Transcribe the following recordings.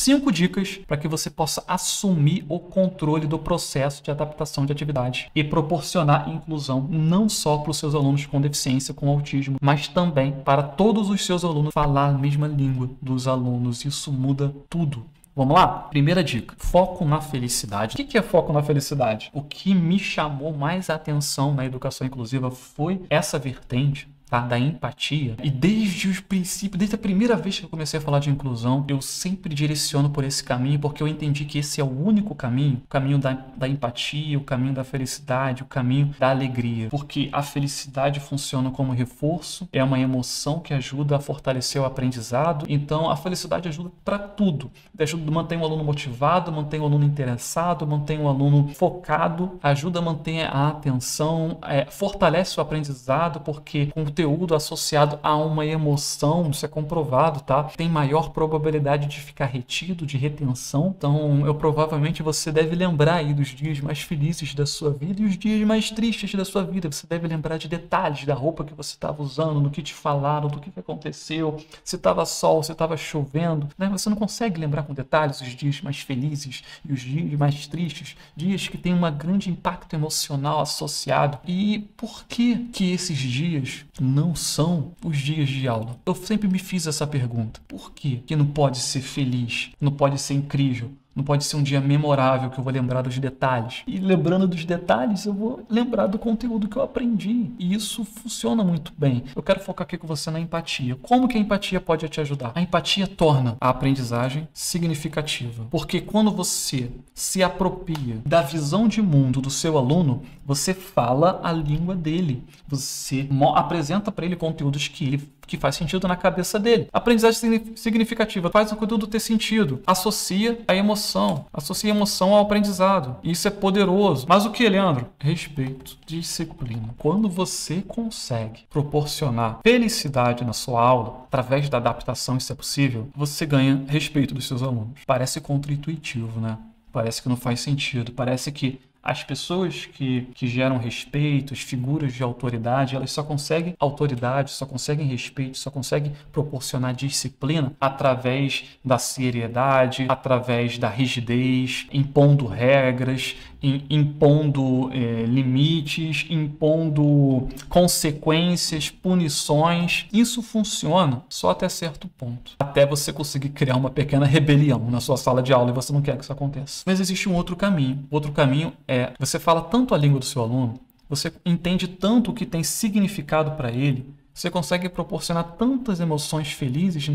5 dicas para que você possa assumir o controle do processo de adaptação de atividade e proporcionar inclusão não só para os seus alunos com deficiência, com autismo, mas também para todos os seus alunos falar a mesma língua dos alunos. Isso muda tudo. Vamos lá? Primeira dica, foco na felicidade. O que é foco na felicidade? O que me chamou mais a atenção na educação inclusiva foi essa vertente, tá, da empatia. E desde os princípios, desde a primeira vez que eu comecei a falar de inclusão, eu sempre direciono por esse caminho, porque eu entendi que esse é o único caminho, o caminho da empatia, o caminho da felicidade, o caminho da alegria. Porque a felicidade funciona como reforço, é uma emoção que ajuda a fortalecer o aprendizado. Então, a felicidade ajuda para tudo. Ajuda a manter o aluno motivado, mantém o aluno interessado, mantém o aluno focado, ajuda a manter a atenção, fortalece o aprendizado, porque conteúdo associado a uma emoção, isso é comprovado, tá? Tem maior probabilidade de ficar retido, de retenção. Então, provavelmente você deve lembrar aí dos dias mais felizes da sua vida e os dias mais tristes da sua vida. Você deve lembrar de detalhes da roupa que você estava usando, do que te falaram, do que aconteceu, se estava sol, se estava chovendo, né? Você não consegue lembrar com detalhes os dias mais felizes e os dias mais tristes, dias que têm um grande impacto emocional associado. E por que esses dias não são os dias de aula? Eu sempre me fiz essa pergunta. Por quê que não pode ser feliz? Não pode ser incrível? Não pode ser um dia memorável que eu vou lembrar dos detalhes? E lembrando dos detalhes, eu vou lembrar do conteúdo que eu aprendi. E isso funciona muito bem. Eu quero focar aqui com você na empatia. Como que a empatia pode te ajudar? A empatia torna a aprendizagem significativa. Porque quando você se apropria da visão de mundo do seu aluno, você fala a língua dele. Você apresenta para ele conteúdos que faz sentido na cabeça dele. Aprendizagem significativa faz o conteúdo ter sentido. Associa a emoção ao aprendizado. Isso é poderoso. Mas o que, Leandro? Respeito, disciplina. Quando você consegue proporcionar felicidade na sua aula, através da adaptação, isso é possível, você ganha respeito dos seus alunos. Parece contra-intuitivo, né? Parece que não faz sentido. Parece que as pessoas que geram respeito, as figuras de autoridade, elas só conseguem autoridade, só conseguem respeito, só conseguem proporcionar disciplina através da seriedade, através da rigidez, impondo regras, impondo limites, impondo consequências, punições. Isso funciona só até certo ponto. Até você conseguir criar uma pequena rebelião na sua sala de aula e você não quer que isso aconteça. Mas existe um outro caminho. O outro caminho você fala tanto a língua do seu aluno, você entende tanto o que tem significado para ele, você consegue proporcionar tantas emoções felizes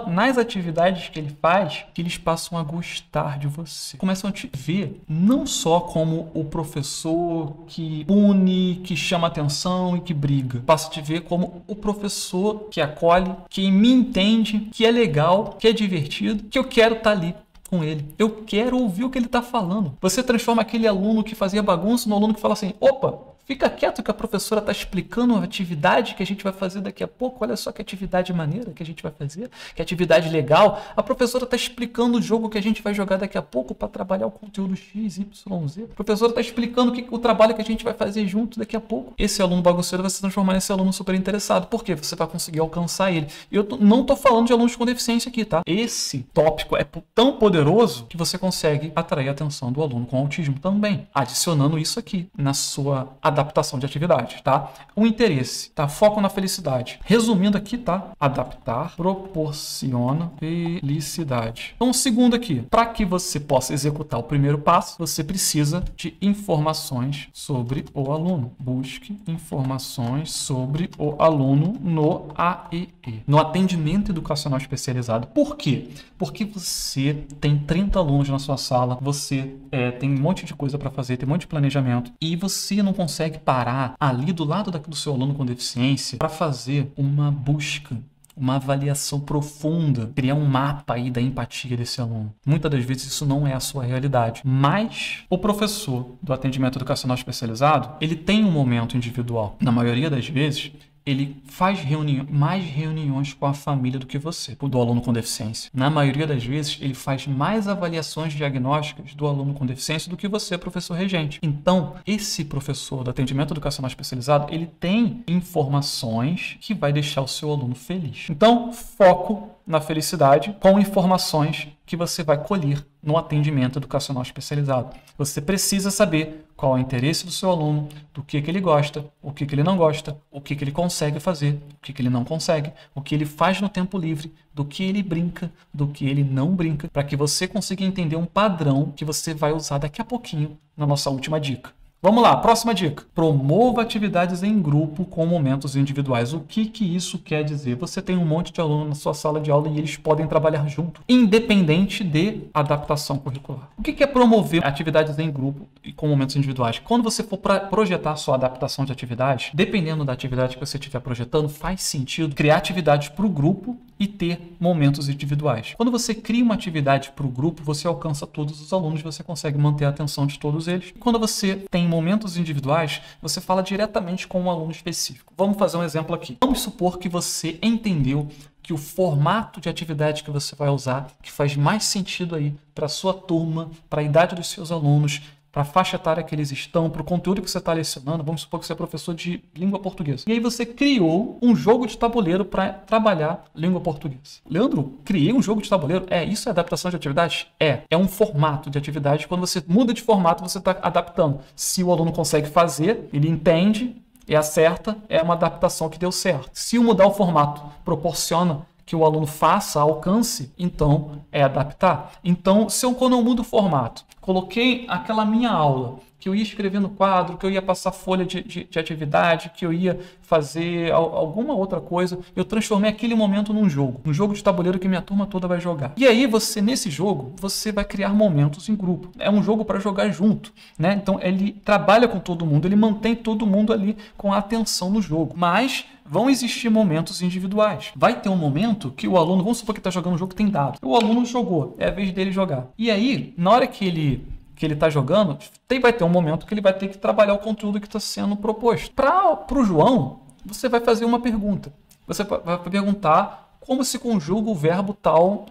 nas atividades que ele faz, que eles passam a gostar de você. Começam a te ver não só como o professor que pune, que chama atenção e que briga. Passa a te ver como o professor que acolhe, que me entende, que é legal, que é divertido, que eu quero estar ali com ele. Eu quero ouvir o que ele está falando. Você transforma aquele aluno que fazia bagunça no aluno que fala assim: opa, fica quieto que a professora está explicando a atividade que a gente vai fazer daqui a pouco. Olha só que atividade maneira que a gente vai fazer, que atividade legal. A professora está explicando o jogo que a gente vai jogar daqui a pouco para trabalhar o conteúdo X, Y, Z. A professora está explicando o trabalho que a gente vai fazer junto daqui a pouco. Esse aluno bagunceiro vai se transformar nesse aluno super interessado. Por quê? Você vai conseguir alcançar ele. E eu não estou falando de alunos com deficiência aqui, tá? Esse tópico é tão poderoso que você consegue atrair a atenção do aluno com autismo também, adicionando isso aqui na sua adaptação de atividade, tá? O interesse, tá? Foco na felicidade. Resumindo aqui, tá? Adaptar proporciona felicidade. Então, o segundo aqui, para que você possa executar o primeiro passo, você precisa de informações sobre o aluno. Busque informações sobre o aluno no AEE, no atendimento educacional especializado. Por quê? Porque você tem 30 alunos na sua sala, você tem um monte de coisa para fazer, tem um monte de planejamento, e você não consegue parar ali do lado do seu aluno com deficiência para fazer uma busca, uma avaliação profunda, criar um mapa aí da empatia desse aluno. Muitas das vezes isso não é a sua realidade, mas o professor do atendimento educacional especializado, ele tem um momento individual. Na maioria das vezes, ele faz mais reuniões com a família do que você, do aluno com deficiência. Na maioria das vezes, ele faz mais avaliações diagnósticas do aluno com deficiência do que você, professor regente. Então, esse professor do atendimento educacional especializado, ele tem informações que vai deixar o seu aluno feliz. Então, foco na felicidade com informações que você vai colher no atendimento educacional especializado. Você precisa saber qual é o interesse do seu aluno, do que ele gosta, o que ele não gosta, o que ele consegue fazer, o que ele não consegue, o que ele faz no tempo livre, do que ele brinca, do que ele não brinca, para que você consiga entender um padrão que você vai usar daqui a pouquinho na nossa última dica. Vamos lá, próxima dica. Promova atividades em grupo com momentos individuais. O que isso quer dizer? Você tem um monte de alunos na sua sala de aula e eles podem trabalhar junto, independente de adaptação curricular. O que é promover atividades em grupo e com momentos individuais? Quando você for projetar a sua adaptação de atividade, dependendo da atividade que você estiver projetando, faz sentido criar atividades para o grupo e ter momentos individuais. Quando você cria uma atividade para o grupo, você alcança todos os alunos, você consegue manter a atenção de todos eles. E quando você tem momentos individuais, você fala diretamente com um aluno específico. Vamos fazer um exemplo aqui. Vamos supor que você entendeu que o formato de atividade que você vai usar, que faz mais sentido aí para a sua turma, para a idade dos seus alunos, para a faixa etária que eles estão, para o conteúdo que você está lecionando. Vamos supor que você é professor de língua portuguesa. E aí você criou um jogo de tabuleiro para trabalhar língua portuguesa. Leandro, criei um jogo de tabuleiro? Isso é adaptação de atividade? É um formato de atividade. Quando você muda de formato, você está adaptando. Se o aluno consegue fazer, ele entende e acerta, é uma adaptação que deu certo. Se mudar o formato proporciona que o aluno faça, alcance, então é adaptar. Então, quando eu mudo o formato, coloquei aquela minha aula, que eu ia escrever no quadro, que eu ia passar folha de atividade, que eu ia fazer alguma outra coisa, eu transformei aquele momento num jogo de tabuleiro que minha turma toda vai jogar. E aí, nesse jogo, você vai criar momentos em grupo. É um jogo para jogar junto, né? Então, ele trabalha com todo mundo, ele mantém todo mundo ali com a atenção no jogo. Mas vão existir momentos individuais. Vai ter um momento que o aluno, vamos supor que está jogando um jogo que tem dado. O aluno jogou, é a vez dele jogar. E aí, na hora que ele está jogando, vai ter um momento que ele vai ter que trabalhar o conteúdo que está sendo proposto. Para o João, você vai fazer uma pergunta. Você vai perguntar como se conjuga o verbo tal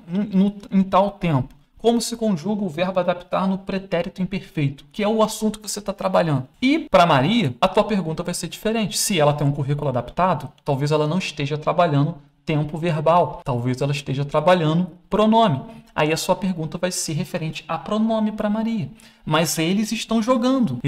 em tal tempo. Como se conjuga o verbo adaptar no pretérito imperfeito, que é o assunto que você está trabalhando. E para Maria, a tua pergunta vai ser diferente. Se ela tem um currículo adaptado, talvez ela não esteja trabalhando tempo verbal. Talvez ela esteja trabalhando pronome. Aí a sua pergunta vai ser referente a pronome para Maria. Mas eles estão jogando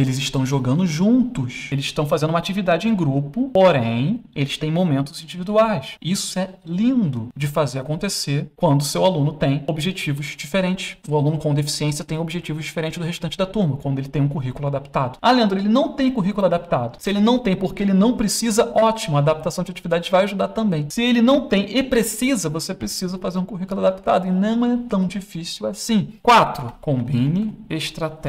juntos. Eles estão fazendo uma atividade em grupo, porém, eles têm momentos individuais. Isso é lindo de fazer acontecer quando o seu aluno tem objetivos diferentes. O aluno com deficiência tem objetivos diferentes do restante da turma, quando ele tem um currículo adaptado. Ah, Leandro, ele não tem currículo adaptado. Se ele não tem porque ele não precisa, ótimo, a adaptação de atividades vai ajudar também. Se ele não tem e precisa, você precisa fazer um currículo adaptado. E não é tão difícil assim. 4. Combine estratégias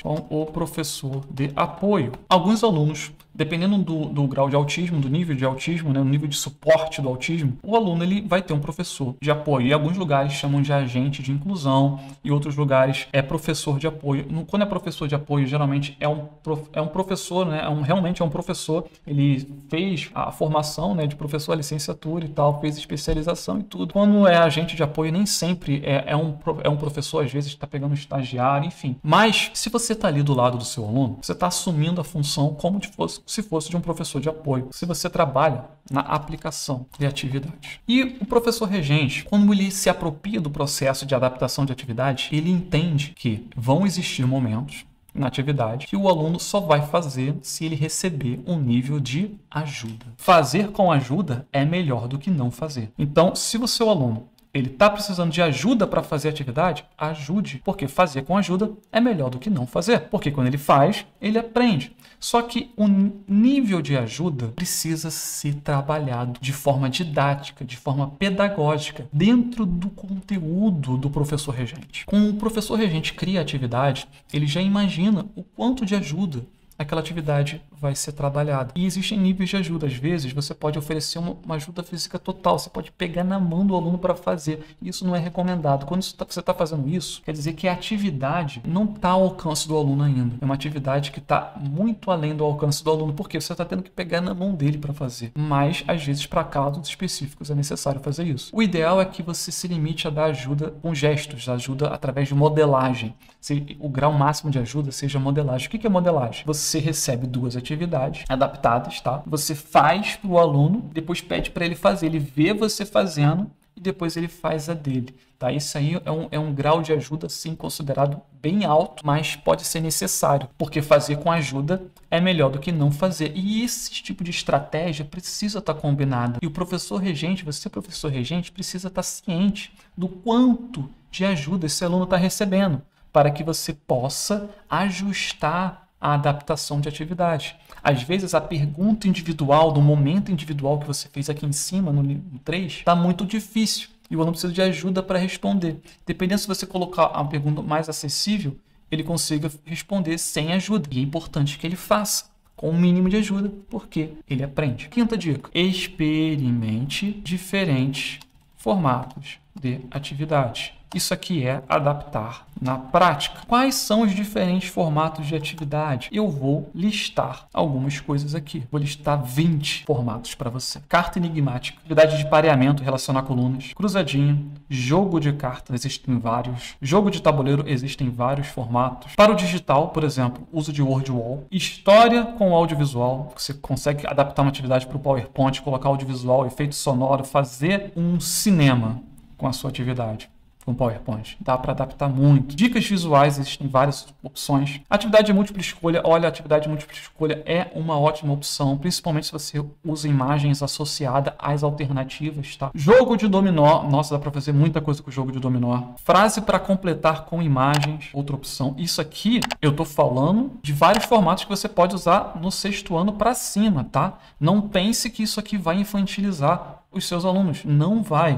com o professor de apoio. Alguns alunos, dependendo do grau de autismo, do nível de autismo, né, o nível de suporte do autismo, o aluno ele vai ter um professor de apoio. E alguns lugares chamam de agente de inclusão e outros lugares é professor de apoio. Quando é professor de apoio, geralmente é um professor, né, realmente é um professor. Ele fez a formação, né, de professor, a licenciatura e tal, fez especialização e tudo. Quando é agente de apoio, nem sempre é um professor, às vezes está pegando um estagiário, enfim. Mas se você está ali do lado do seu aluno, você está assumindo a função como se fosse de um professor de apoio. Se você trabalha na aplicação de atividade. E o professor regente, quando ele se apropria do processo de adaptação de atividade, ele entende que vão existir momentos na atividade que o aluno só vai fazer se ele receber um nível de ajuda. Fazer com ajuda é melhor do que não fazer. Então, se o seu aluno ele está precisando de ajuda para fazer a atividade, ajude, porque fazer com ajuda é melhor do que não fazer, porque quando ele faz, ele aprende. Só que o nível de ajuda precisa ser trabalhado de forma didática, de forma pedagógica, dentro do conteúdo do professor regente. Quando o professor regente cria a atividade, ele já imagina o quanto de ajuda aquela atividade vai ser trabalhada. E existem níveis de ajuda. Às vezes, você pode oferecer uma ajuda física total. Você pode pegar na mão do aluno para fazer. Isso não é recomendado. Quando você está fazendo isso, quer dizer que a atividade não está ao alcance do aluno ainda. É uma atividade que está muito além do alcance do aluno, porque você está tendo que pegar na mão dele para fazer. Mas, às vezes, para casos específicos, é necessário fazer isso. O ideal é que você se limite a dar ajuda com gestos, ajuda através de modelagem. O grau máximo de ajuda seja modelagem. O que é modelagem? Você recebe 2 atividades adaptadas, tá? Você faz para o aluno, depois pede para ele fazer. Ele vê você fazendo e depois ele faz a dele. Tá? Isso aí é um grau de ajuda, sim, considerado bem alto, mas pode ser necessário, porque fazer com ajuda é melhor do que não fazer. E esse tipo de estratégia precisa estar combinada. E o professor regente, você professor regente, precisa estar ciente do quanto de ajuda esse aluno está recebendo, para que você possa ajustar a adaptação de atividade. Às vezes, a pergunta individual, do momento individual que você fez aqui em cima, no 3, está muito difícil. E o aluno precisa de ajuda para responder. Dependendo se você colocar a pergunta mais acessível, ele consiga responder sem ajuda. E é importante que ele faça com o mínimo de ajuda, porque ele aprende. Quinta dica: experimente diferentes formatos de atividade. Isso aqui é adaptar na prática. Quais são os diferentes formatos de atividade? Eu vou listar algumas coisas aqui. Vou listar 20 formatos para você. Carta enigmática, atividade de pareamento, relacionar colunas, cruzadinha, jogo de cartas, existem vários. Jogo de tabuleiro, existem vários formatos. Para o digital, por exemplo, uso de Word Wall. História com audiovisual, você consegue adaptar uma atividade para o PowerPoint, colocar audiovisual, efeito sonoro, fazer um cinema com a sua atividade. Com PowerPoint. Dá para adaptar muito. Dicas visuais, existem várias opções. Atividade de múltipla escolha. Olha, a atividade de múltipla escolha é uma ótima opção, principalmente se você usa imagens associadas às alternativas, tá? Jogo de dominó. Nossa, dá para fazer muita coisa com o jogo de dominó. Frase para completar com imagens. Outra opção. Isso aqui, eu tô falando de vários formatos que você pode usar no 6º ano para cima, tá? Não pense que isso aqui vai infantilizar os seus alunos. Não vai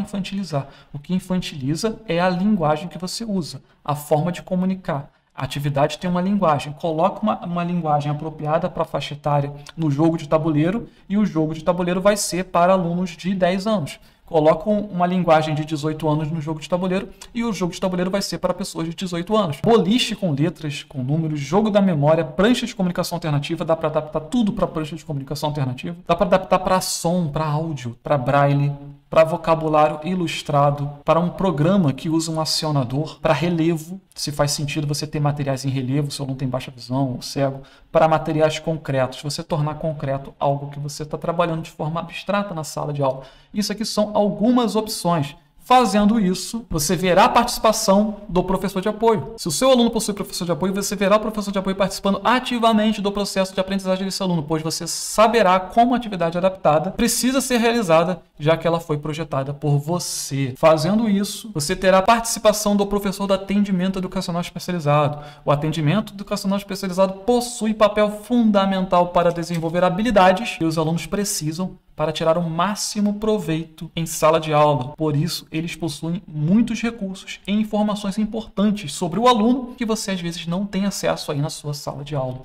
infantilizar. O que infantiliza é a linguagem que você usa, a forma de comunicar. A atividade tem uma linguagem. Coloca uma linguagem apropriada para a faixa etária no jogo de tabuleiro, e o jogo de tabuleiro vai ser para alunos de 10 anos. Coloca uma linguagem de 18 anos no jogo de tabuleiro, e o jogo de tabuleiro vai ser para pessoas de 18 anos. Boliche com letras, com números, jogo da memória, prancha de comunicação alternativa, dá para adaptar tudo para prancha de comunicação alternativa. Dá para adaptar para som, para áudio, para braille, para vocabulário ilustrado, para um programa que usa um acionador, para relevo, se faz sentido você ter materiais em relevo, se o aluno tem baixa visão ou cego, para materiais concretos, você tornar concreto algo que você está trabalhando de forma abstrata na sala de aula. Isso aqui são algumas opções. Fazendo isso, você verá a participação do professor de apoio. Se o seu aluno possui professor de apoio, você verá o professor de apoio participando ativamente do processo de aprendizagem desse aluno, pois você saberá como a atividade adaptada precisa ser realizada, já que ela foi projetada por você. Fazendo isso, você terá a participação do professor do atendimento educacional especializado. O atendimento educacional especializado possui papel fundamental para desenvolver habilidades que os alunos precisam para tirar o máximo proveito em sala de aula. Por isso, eles possuem muitos recursos e informações importantes sobre o aluno que você às vezes não tem acesso aí na sua sala de aula.